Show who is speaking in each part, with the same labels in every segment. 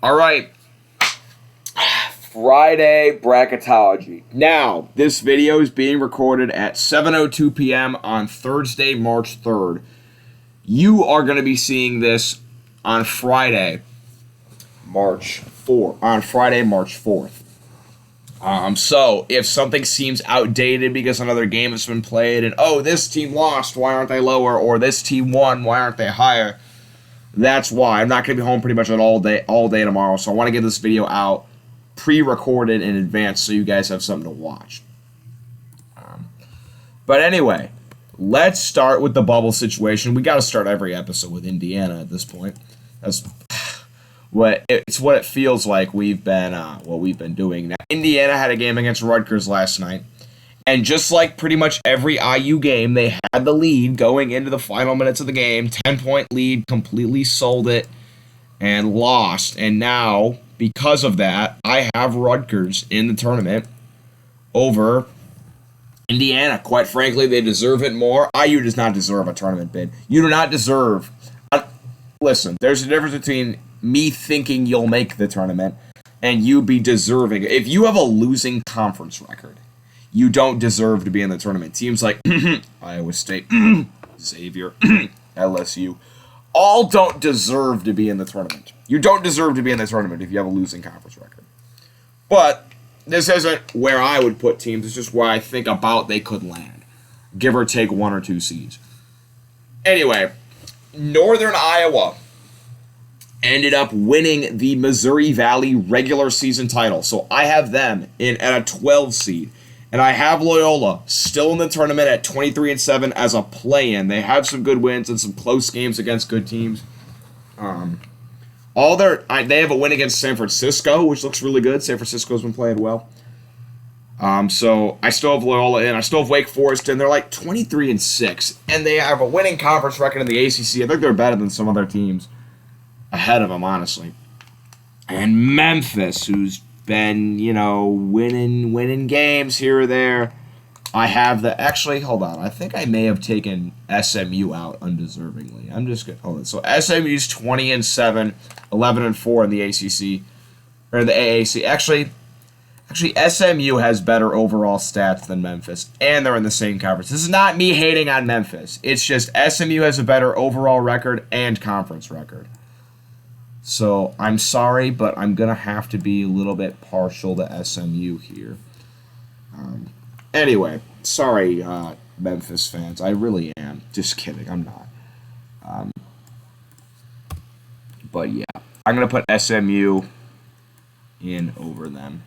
Speaker 1: All right. Friday Bracketology. Now, this video is being recorded at 7:02 p.m. on Thursday, March 3rd. You are going to be seeing this on Friday, March 4th. So, if something seems outdated because another game has been played and, oh, this team lost, why aren't they lower? Or this team won, why aren't they higher? That's why. I'm not going to be home pretty much all day tomorrow, so I want to get this video out pre-recorded in advance so you guys have something to watch. But anyway, let's start with the bubble situation. We got to start every episode with Indiana at this point. That's what it feels like we've been doing. Now, Indiana had a game against Rutgers last night, and just like pretty much every IU game, they had the lead going into the final minutes of the game. 10-point lead, completely sold it, and lost. And now, because of that, I have Rutgers in the tournament over Indiana. Quite frankly, they deserve it more. IU does not deserve a tournament bid. You do not deserve... Listen, there's a difference between me thinking you'll make the tournament and you be deserving. If you have a losing conference record, you don't deserve to be in the tournament. Teams like Iowa State, Xavier, LSU, all don't deserve to be in the tournament. You don't deserve to be in the tournament if you have a losing conference record. But this isn't where I would put teams. It's just where I think about they could land. Give or take 1 or 2 seeds. Anyway, Northern Iowa ended up winning the Missouri Valley regular season title. So I have them at a 12 seed. And I have Loyola still in the tournament at 23-7 as a play-in. They have some good wins and some close games against good teams. They have a win against San Francisco, which looks really good. San Francisco's been playing well. So I still have Loyola in. I still have Wake Forest in. They're like 23-6, and they have a winning conference record in the ACC. I think they're better than some other teams ahead of them, honestly. And Memphis, who's been, winning games here or there. I have hold on. I think I may have taken SMU out undeservingly. I'm just going to hold it. So SMU's 20-7, 11-4 in the ACC, or the AAC. Actually, SMU has better overall stats than Memphis, and they're in the same conference. This is not me hating on Memphis. It's just SMU has a better overall record and conference record. So I'm sorry, but I'm going to have to be a little bit partial to SMU here. Anyway, sorry, Memphis fans. I really am. Just kidding. I'm not. But yeah, I'm going to put SMU in over them.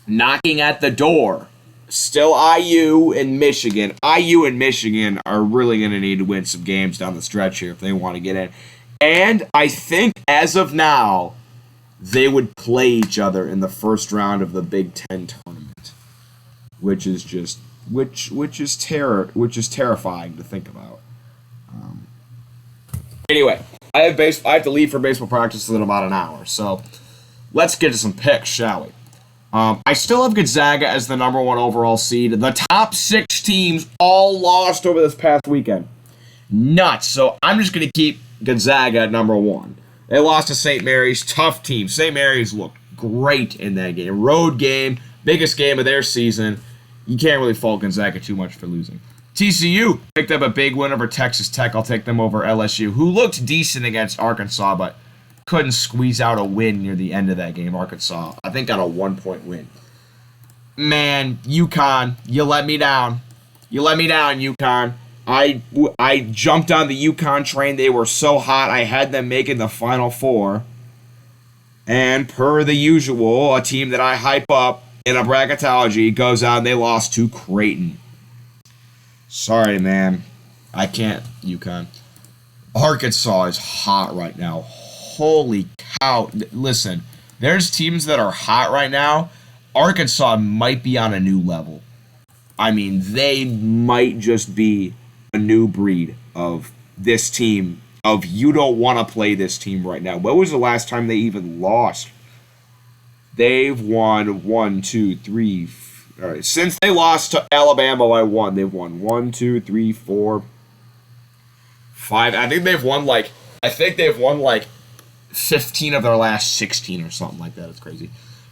Speaker 1: Knocking at the door. Still IU and Michigan. IU and Michigan are really going to need to win some games down the stretch here if they want to get in. And I think, as of now, they would play each other in the first round of the Big Ten tournament, which is terrifying to think about. Anyway, I have to leave for baseball practice in about an hour, so let's get to some picks, shall we? I still have Gonzaga as the number 1 overall seed. The top 6 teams all lost over this past weekend. Nuts. So I'm just going to keep Gonzaga at number 1. They lost to St. Mary's. Tough team. St. Mary's looked great in that game. Road game. Biggest game of their season. You can't really fault Gonzaga too much for losing. TCU picked up a big win over Texas Tech. I'll take them over LSU, who looked decent against Arkansas, but couldn't squeeze out a win near the end of that game. Arkansas, I think, got a 1-point win. Man, UConn, you let me down. You let me down, UConn. I jumped on the UConn train. They were so hot, I had them making the Final Four. And per the usual, a team that I hype up in a bracketology goes out and they lost to Creighton. Sorry, man. I can't, UConn. Arkansas is hot right now. Holy cow. Listen, there's teams that are hot right now. Arkansas might be on a new level. I mean, they might just be a new breed of this team, of you don't want to play this team right now. When was the last time they even lost? They've won 1, 2, 3. All right, since they lost to Alabama by 1, they've won 1, 2, 3, 4, 5. I think they've won like 15 of their last 16 or something like that. It's crazy.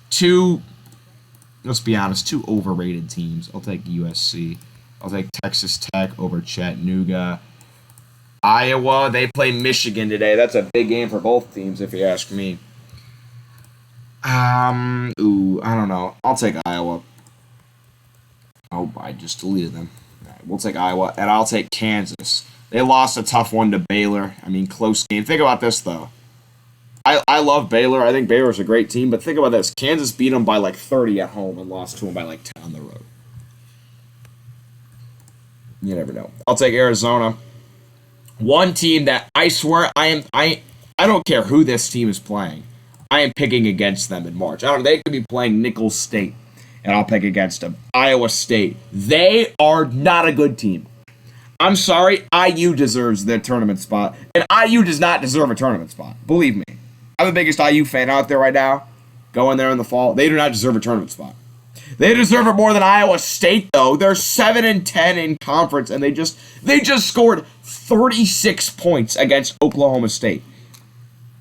Speaker 1: Two, let's be honest, two overrated teams. I'll take USC. I'll take Texas Tech over Chattanooga. Iowa, they play Michigan today. That's a big game for both teams, if you ask me. I don't know. I'll take Iowa. Oh, I just deleted them. All right, we'll take Iowa, and I'll take Kansas. They lost a tough one to Baylor. I mean, close game. Think about this, though. I love Baylor. I think Baylor's a great team, but think about this. Kansas beat them by like 30 at home and lost to them by like 10 on the road. You never know. I'll take Arizona. One team that I swear I don't care who this team is playing. I am picking against them in March. They could be playing Nicholls State, and I'll pick against them. Iowa State. They are not a good team. I'm sorry, IU deserves their tournament spot, and IU does not deserve a tournament spot. Believe me. I'm the biggest IU fan out there right now. Going there in the fall. They do not deserve a tournament spot. They deserve it more than Iowa State, though. They're 7-10 in conference, and they just scored 36 points against Oklahoma State.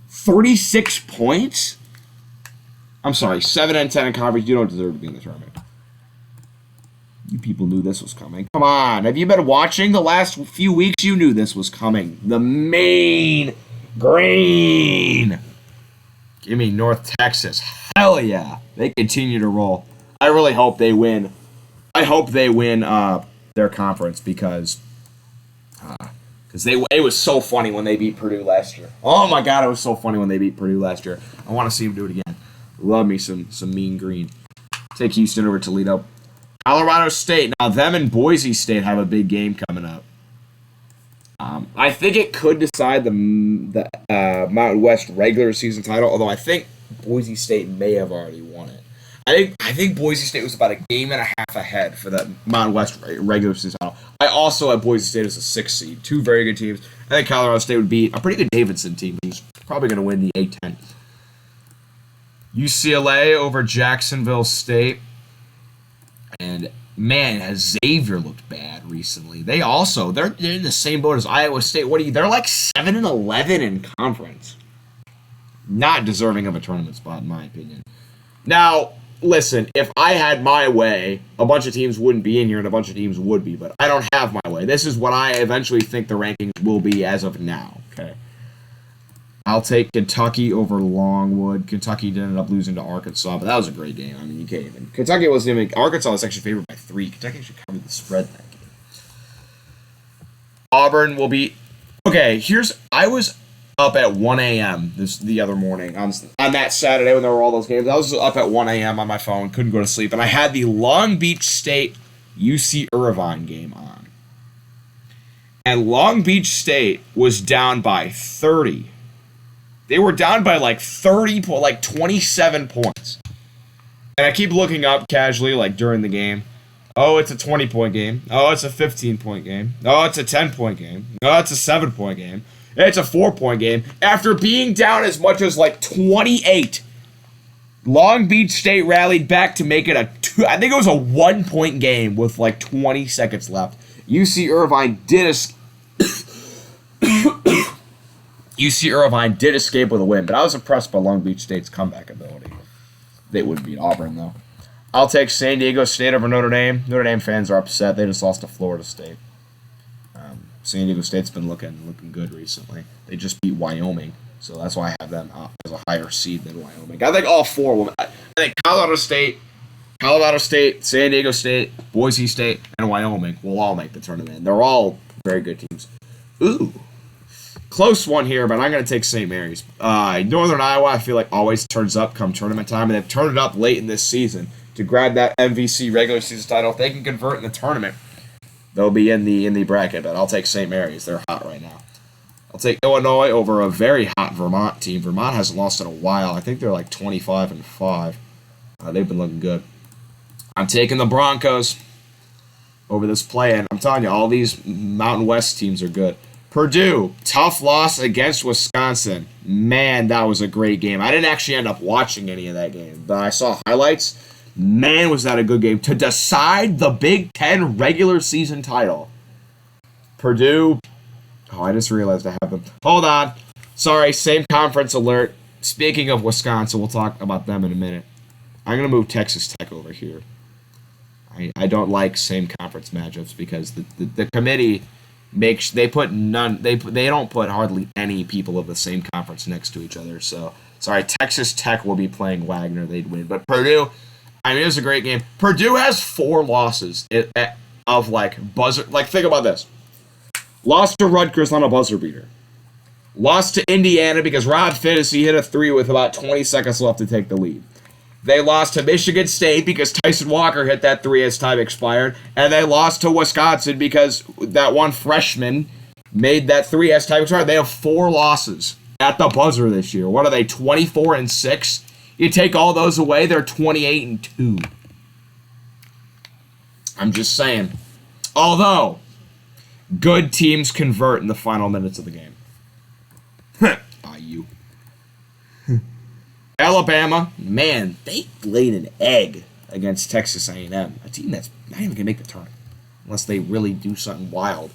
Speaker 1: 36 points? I'm sorry, 7-10 in conference. You don't deserve to be in the tournament. You people knew this was coming. Come on. Have you been watching the last few weeks? You knew this was coming. The Maine Green. Give me North Texas. Hell yeah. They continue to roll. I really hope they win. I hope they win their conference because it was so funny when they beat Purdue last year. Oh my God, it was so funny when they beat Purdue last year. I want to see them do it again. Love me some Mean Green. Take Houston over Toledo. Colorado State. Now them and Boise State have a big game coming up. I think it could decide the Mountain West regular season title, although I think Boise State may have already won it. I think Boise State was about a game and a half ahead for that Mountain West regular season title. I also have Boise State as a 6th seed. Two very good teams. I think Colorado State would beat a pretty good Davidson team who's probably going to win the A-10. UCLA over Jacksonville State. And man, has Xavier looked bad recently. They're in the same boat as Iowa State. They're like 7-11 in conference. Not deserving of a tournament spot, in my opinion. Now, listen, if I had my way, a bunch of teams wouldn't be in here and a bunch of teams would be, but I don't have my way. This is what I eventually think the rankings will be as of now, okay? I'll take Kentucky over Longwood. Kentucky did end up losing to Arkansas, but that was a great game. I mean, you can't even. Arkansas was actually favored by 3. Kentucky should cover the spread that game. Auburn will be. Okay, I was up at 1 a.m. the other morning on that Saturday when there were all those games. I was up at 1 a.m. on my phone, couldn't go to sleep, and I had the Long Beach State UC Irvine game on. And Long Beach State was down by 30. They were down by like 27 points. And I keep looking up casually, like during the game. Oh, it's a 20-point game. Oh, it's a 15-point game. Oh, it's a 10-point game. Oh, it's a 7-point game. It's a 4-point game. After being down as much as like 28, Long Beach State rallied back to make it I think it was a 1-point game with like 20 seconds left. UC Irvine did escape with a win, but I was impressed by Long Beach State's comeback ability. They would beat Auburn, though. I'll take San Diego State over Notre Dame. Notre Dame fans are upset. They just lost to Florida State. San Diego State's been looking good recently. They just beat Wyoming, so that's why I have them as a higher seed than Wyoming. I think all four will. I think Colorado State, San Diego State, Boise State, and Wyoming will all make the tournament. They're all very good teams. Ooh. Close one here, but I'm going to take St. Mary's. Northern Iowa, I feel like always turns up come tournament time, and they've turned it up late in this season to grab that MVC regular season title. If they can convert in the tournament, they'll be in the bracket, but I'll take St. Mary's. They're hot right now. I'll take Illinois over a very hot Vermont team. Vermont hasn't lost in a while. I think they're like 25-5. They've been looking good. I'm taking the Broncos over this play-in. I'm telling you, all these Mountain West teams are good. Purdue, tough loss against Wisconsin. Man, that was a great game. I didn't actually end up watching any of that game, but I saw highlights. Man, was that a good game to decide the Big Ten regular season title. Purdue. Oh, I just realized I have them. Hold on. Sorry, same conference alert. Speaking of Wisconsin, we'll talk about them in a minute. I'm going to move Texas Tech over here. I don't like same conference matchups because the committee they don't put hardly any people of the same conference next to each other. So sorry, Texas Tech will be playing Wagner. They'd win, but Purdue. I mean, it was a great game. Purdue has 4 losses of like buzzer. Like think about this: lost to Rutgers on a buzzer beater. Lost to Indiana because Rod Finney hit a 3 with about 20 seconds left to take the lead. They lost to Michigan State because Tyson Walker hit that 3 as time expired. And they lost to Wisconsin because that one freshman made that 3 as time expired. They have 4 losses at the buzzer this year. What are they, 24-6? You take all those away, they're 28-2. I'm just saying. Although, good teams convert in the final minutes of the game. IU. Alabama, man, they laid an egg against Texas A&M, a team that's not even going to make the tournament unless they really do something wild.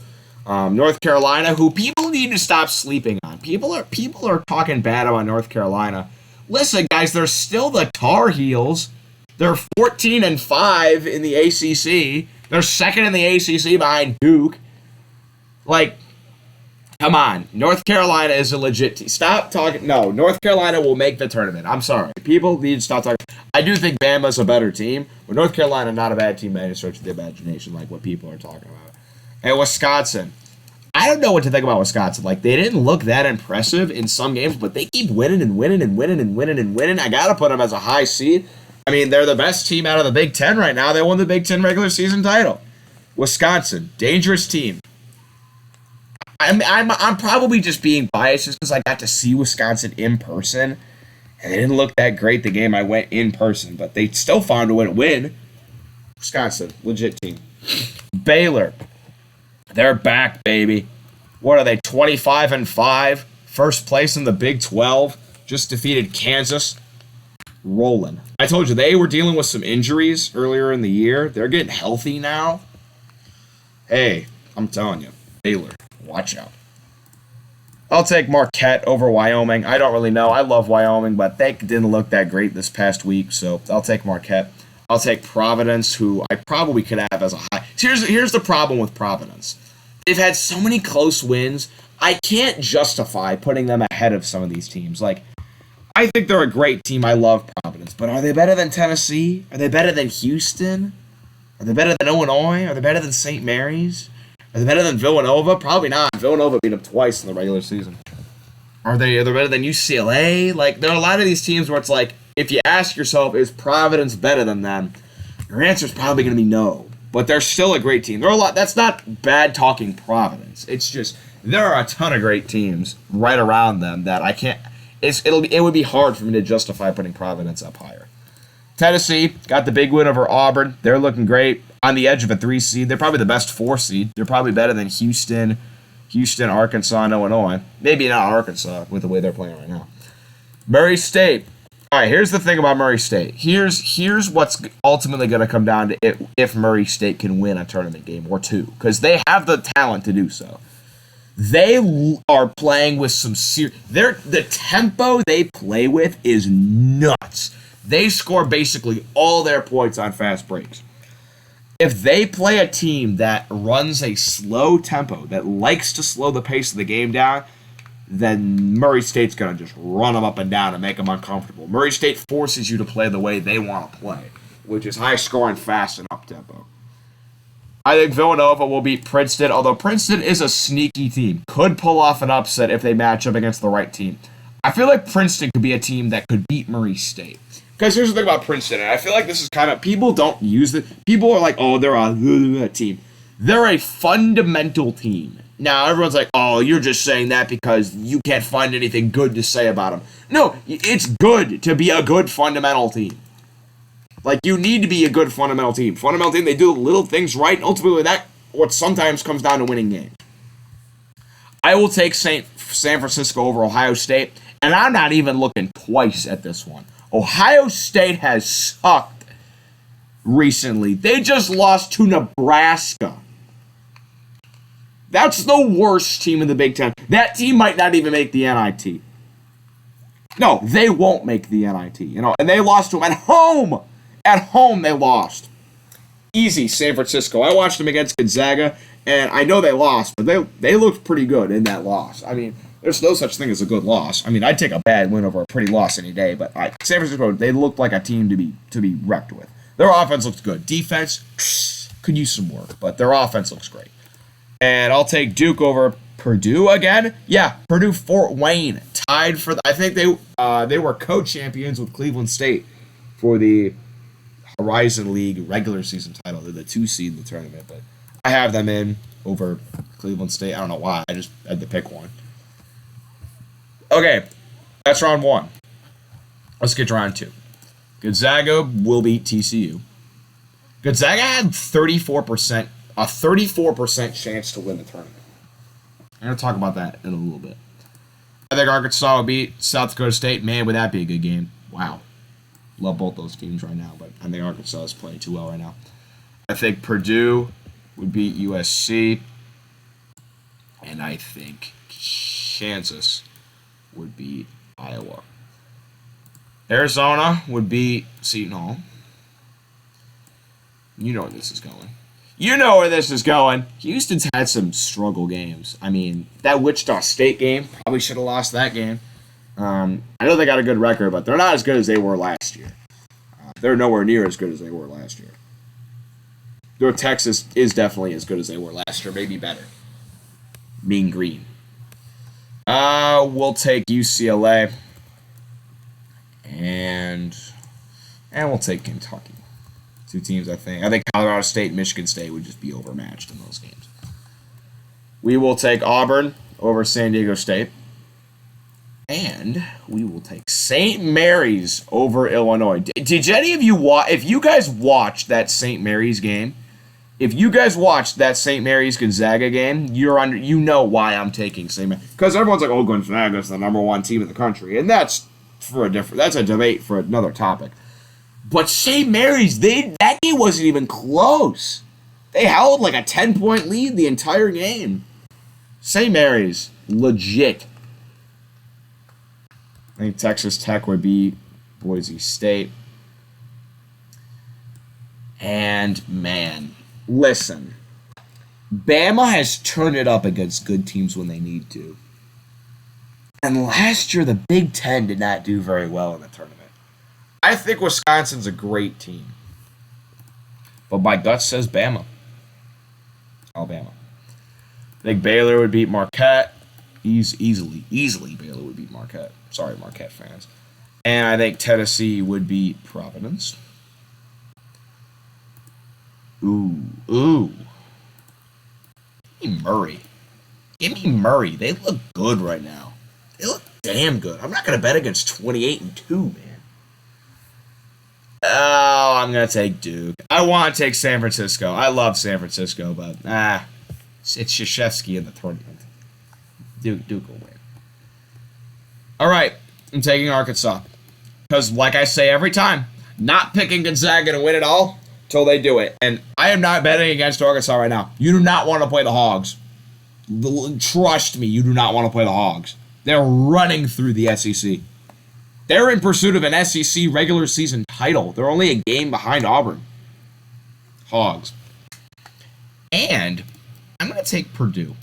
Speaker 1: North Carolina, who people need to stop sleeping on. People are talking bad about North Carolina. Listen, guys, they're still the Tar Heels. They're 14-5 in the ACC. They're second in the ACC behind Duke. Like, come on. North Carolina is a legit team. Stop talking. No, North Carolina will make the tournament. I'm sorry. People need to stop talking. I do think Bama's a better team, but North Carolina not a bad team by any stretch of the imagination, like what people are talking about. And Wisconsin. I don't know what to think about Wisconsin. Like, they didn't look that impressive in some games, but they keep winning and winning and winning and winning and winning. I got to put them as a high seed. I mean, they're the best team out of the Big Ten right now. They won the Big Ten regular season title. Wisconsin, dangerous team. I'm probably just being biased just because I got to see Wisconsin in person, and they didn't look that great the game I went in person, but they still found a way to win. Wisconsin, legit team. Baylor, they're back, baby. What are they, 25-5? First place in the Big 12. Just defeated Kansas. Rolling. I told you, they were dealing with some injuries earlier in the year. They're getting healthy now. Hey, I'm telling you, Baylor, watch out. I'll take Marquette over Wyoming. I don't really know. I love Wyoming, but they didn't look that great this past week, so I'll take Marquette. I'll take Providence, who I probably could have as a high. Here's the problem with Providence. They've had so many close wins, I can't justify putting them ahead of some of these teams. Like, I think they're a great team. I love Providence. But are they better than Tennessee? Are they better than Houston? Are they better than Illinois? Are they better than St. Mary's? Are they better than Villanova? Probably not. Villanova beat them twice in the regular season. Are they better than UCLA? Like, there are a lot of these teams where it's like, if you ask yourself, is Providence better than them? Your answer is probably going to be no. But they're still a great team. They're a lot. That's not bad talking Providence. It's just there are a ton of great teams right around them that I can't. It would be hard for me to justify putting Providence up higher. Tennessee got the big win over Auburn. They're looking great on the edge of a 3 seed. They're probably the best 4 seed. They're probably better than Houston, Arkansas, and Illinois. Maybe not Arkansas with the way they're playing right now. Murray State. All right, here's the thing about Murray State. Here's what's ultimately going to come down to if Murray State can win a tournament game or 2, because they have the talent to do so. They are playing with some the tempo they play with is nuts. They score basically all their points on fast breaks. If they play a team that runs a slow tempo, that likes to slow the pace of the game down, then Murray State's going to just run them up and down and make them uncomfortable. Murray State forces you to play the way they want to play, which is high scoring, fast, and up-tempo. I think Villanova will beat Princeton, although Princeton is a sneaky team. Could pull off an upset if they match up against the right team. I feel like Princeton could be a team that could beat Murray State. Because here's the thing about Princeton, and I feel like this is kind of, people don't use it. People are like, oh, they're a team. They're a fundamental team. Now, everyone's like, oh, you're just saying that because you can't find anything good to say about them. No, it's good to be a good fundamental team. Like, you need to be a good fundamental team. Fundamental team, they do little things right, and ultimately that what sometimes comes down to winning games. I will take San Francisco over Ohio State, and I'm not even looking twice at this one. Ohio State has sucked recently. They just lost to Nebraska. That's the worst team in the Big Ten. That team might not even make the NIT. No, they won't make the NIT. And they lost to them at home. At home, they lost. Easy, San Francisco. I watched them against Gonzaga, and I know they lost, but they looked pretty good in that loss. I mean, there's no such thing as a good loss. I mean, I'd take a bad win over a pretty loss any day, but San Francisco, they looked like a team to be wrecked with. Their offense looks good. Defense could use some work, but their offense looks great. And I'll take Duke over Purdue again. Yeah, Purdue Fort Wayne tied for. I think they were co-champions with Cleveland State for the Horizon League regular season title. They're the 2 seed in the tournament, but I have them in over Cleveland State. I don't know why. I just had to pick one. Okay, that's round 1. Let's get to round 2. Gonzaga will beat TCU. Gonzaga had a 34% chance to win the tournament. I'm going to talk about that in a little bit. I think Arkansas will beat South Dakota State. Man, would that be a good game. Wow. Love both those teams right now, but I think Arkansas is playing too well right now. I think Purdue would beat USC. And I think Kansas would beat Iowa. Arizona would beat Seton Hall. You know where this is going. You know where this is going. Houston's had some struggle games. I mean, that Wichita State game, probably should have lost that game. I know they got a good record, but they're not as good as they were last year. They're nowhere near as good as they were last year. North Texas is definitely as good as they were last year, maybe better. Mean Green. We'll take UCLA. And we'll take Kentucky. 2 teams, I think. I think Colorado State and Michigan State would just be overmatched in those games. We will take Auburn over San Diego State. And we will take St. Mary's over Illinois. Did any of you watch? If you guys watched that St. Mary's game, if you guys watched that St. Mary's Gonzaga game, you know why I'm taking St. Mary's. Because everyone's like, oh, Gonzaga's the number 1 team in the country, and that's a debate for another topic. But St. Mary's, that game wasn't even close. They held like a 10-point lead the entire game. St. Mary's, legit. I think Texas Tech would beat Boise State. And, man, listen. Bama has turned it up against good teams when they need to. And last year, the Big Ten did not do very well in the tournament. I think Wisconsin's a great team. But my gut says Bama. Alabama. I think Baylor would beat Marquette. Easily Baylor would beat Marquette. Sorry, Marquette fans. And I think Tennessee would beat Providence. Ooh. Give me Murray. They look good right now. They look damn good. I'm not going to bet against 28-2, man. Oh, I'm going to take Duke. I want to take San Francisco. I love San Francisco, but it's Krzyzewski in the tournament. Duke will win. All right, I'm taking Arkansas. Because, like I say every time, not picking Gonzaga to win it all until they do it. And I am not betting against Arkansas right now. You do not want to play the Hogs. Trust me, you do not want to play the Hogs. They're running through the SEC. They're in pursuit of an SEC regular season title. They're only a game behind Auburn. Hogs. And I'm going to take Purdue.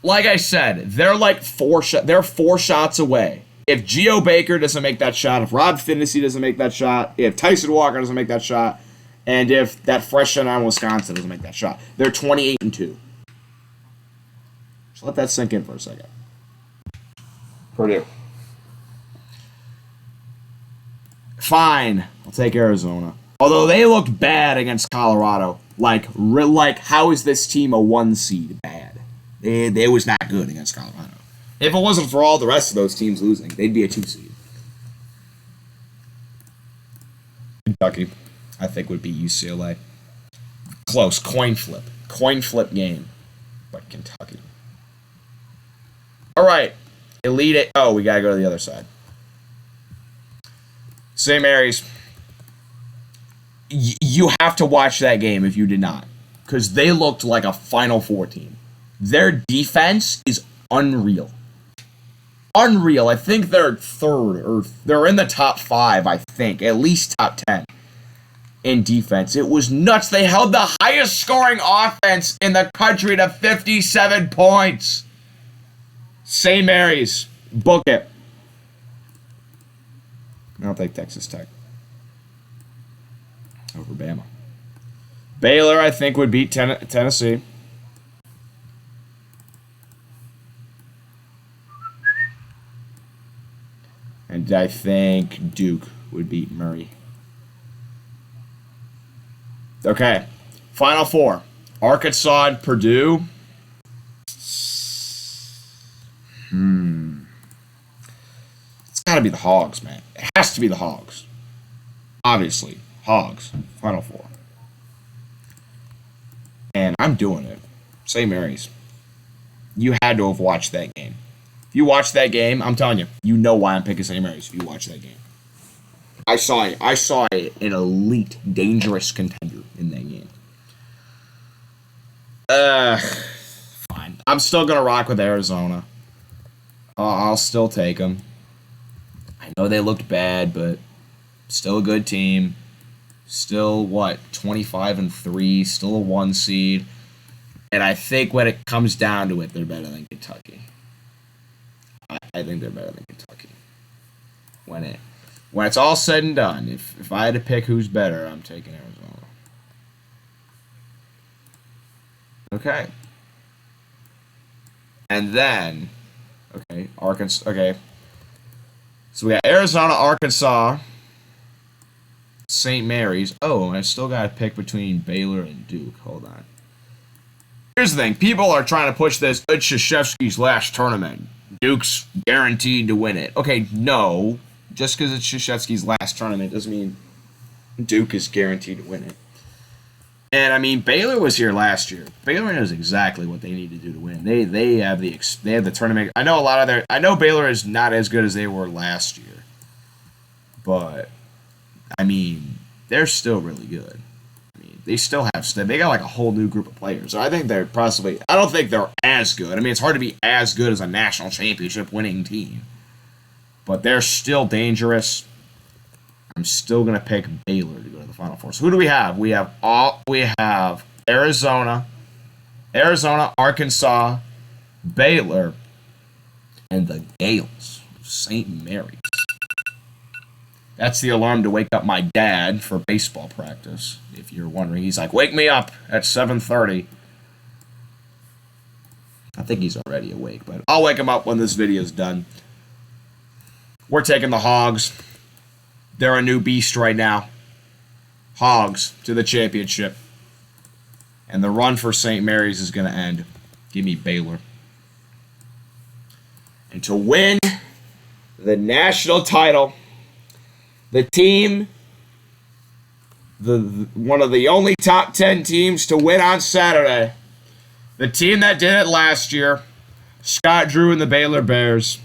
Speaker 1: Like I said, they're like 4 shots away. If Geo Baker doesn't make that shot, if Rob Finney doesn't make that shot, if Tyson Walker doesn't make that shot, and if that freshman on Wisconsin doesn't make that shot, they're 28-2. Just let that sink in for a second. Purdue. Fine, I'll take Arizona. Although they looked bad against Colorado. Like how is this team a 1 seed bad? They was not good against Colorado. If it wasn't for all the rest of those teams losing, they'd be a 2 seed. Kentucky, I think, would be UCLA. Close, coin flip game, but Kentucky. All right, Elite Eight. Oh, we gotta go to the other side. St. Mary's. You have to watch that game if you did not, because they looked like a Final Four team. Their defense is unreal. Unreal. I think they're third, or they're in the top 5, I think. At least top 10 in defense. It was nuts. They held the highest scoring offense in the country to 57 points. St. Mary's. Book it. I'll take Texas Tech over Bama. Baylor, I think, would beat Tennessee. And I think Duke would beat Murray. Okay. Final 4. Arkansas and Purdue. It's got to be the Hogs, man. It has to be the Hogs. Obviously. Hogs. Final 4. And I'm doing it. St. Mary's. You had to have watched that game. If you watched that game, I'm telling you, you know why I'm picking St. Mary's if you watch that game. I saw it. I saw an elite, dangerous contender in that game. Fine. I'm still going to rock with Arizona. I'll still take them. I know they looked bad, but still a good team. Still, 25-3, still a 1 seed. And I think when it comes down to it, they're better than Kentucky. I think they're better than Kentucky. When it's all said and done, if I had to pick who's better, I'm taking Arizona. Okay. And then, Arkansas. Okay. So we got Arizona, Arkansas, St. Mary's. Oh, and I still got to pick between Baylor and Duke. Hold on. Here's the thing. People are trying to push this. It's Krzyzewski's last tournament. Duke's guaranteed to win it. Okay, no. Just because it's Krzyzewski's last tournament doesn't mean Duke is guaranteed to win it. And, I mean, Baylor was here last year. Baylor knows exactly what they need to do to win. They have the tournament. I know Baylor is not as good as they were last year. But, I mean, they're still really good. I mean, they still have they got like a whole new group of players. So I think they're possibly, I don't think they're as good. I mean, it's hard to be as good as a national championship winning team. But they're still dangerous. I'm still gonna pick Baylor to go to the Final Four. So who do we have? We have Arizona, Arkansas, Baylor, and the Gales of St. Mary's. That's the alarm to wake up my dad for baseball practice. If you're wondering, he's like, "Wake me up at 7:30." I think he's already awake, but I'll wake him up when this video's done. We're taking the Hogs. They're a new beast right now. Hogs to the championship. And the run for St. Mary's is going to end. Give me Baylor. And to win the national title, the team, one of the only top 10 teams to win on Saturday, the team that did it last year, Scott Drew and the Baylor Bears,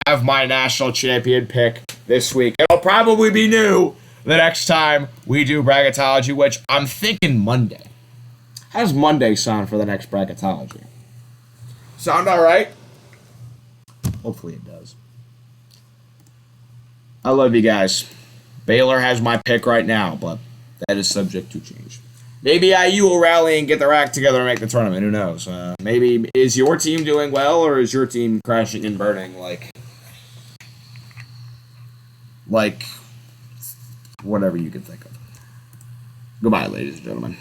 Speaker 1: have my national champion pick this week. It'll probably be new the next time we do Bracketology, which I'm thinking Monday. How does Monday sound for the next Bracketology? Sound all right? Hopefully it does. I love you guys. Baylor has my pick right now, but that is subject to change. Maybe IU will rally and get their act together and make the tournament. Who knows? Maybe is your team doing well, or is your team crashing and burning like whatever you can think of. Goodbye, ladies and gentlemen.